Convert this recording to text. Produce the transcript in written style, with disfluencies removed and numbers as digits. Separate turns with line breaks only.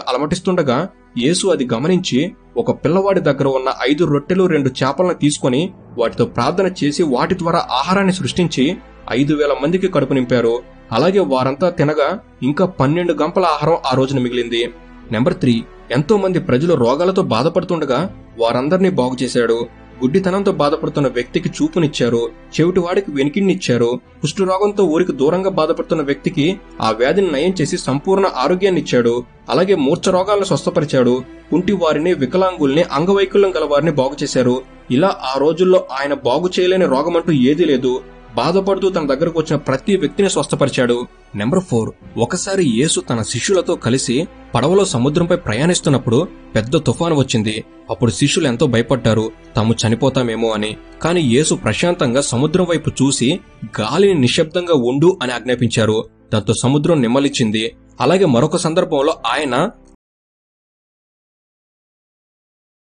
అలమటిస్తుండగా యేసు అది గమనించి ఒక పిల్లవాడి దగ్గర ఉన్న 5 రొట్టెలు 2 చేపలను తీసుకుని వాటితో ప్రార్థన చేసి వాటి ద్వారా ఆహారాన్ని సృష్టించి 5,000 మందికి కడుపు నింపారు. అలాగే వారంతా తినగా ఇంకా 12 గంపల ఆహారం ఆ రోజున మిగిలింది. నెంబర్ 3, ఎంతో మంది ప్రజలు రోగాలతో బాధపడుతుండగా వారందరినీ బాగు చేశాడు. గుడ్డితనంతో బాధపడుతున్న వ్యక్తికి చూపునిచ్చారు, చెవిటివాడికి వెనికిడినిచ్చారు, కుష్ఠరోగంతో ఊరికి దూరంగా బాధపడుతున్న వ్యక్తికి ఆ వ్యాధిని నయం చేసి సంపూర్ణ ఆరోగ్యాన్నిచ్చాడు. అలాగే మూర్ఛ రోగాలను స్వస్థపరిచాడు. కుంటి వారిని, వికలాంగుల్ని, అంగవైకల్యం గల వారిని బాగు చేశారు. ఇలా ఆ రోజుల్లో ఆయన బాగు చేయలేని రోగమంటూ ఏదీ లేదు. బాధపడుతూ తన దగ్గరకు వచ్చిన ప్రతి వ్యక్తిని స్వస్థపరిచాడు. నెంబర్ 4, ఒకసారి యేసు తన శిష్యులతో కలిసి పడవలో సముద్రంపై ప్రయాణిస్తున్నప్పుడు పెద్ద తుఫాను వచ్చింది. అప్పుడు శిష్యులు ఎంతో భయపడ్డారు, తాము చనిపోతామేమో అని. కాని యేసు ప్రశాంతంగా సముద్రం వైపు చూసి గాలిని నిశ్శబ్దంగా ఉండు అని ఆజ్ఞాపించారు. దాంతో సముద్రం నిమ్మలిచ్చింది. అలాగే మరొక సందర్భంలో ఆయన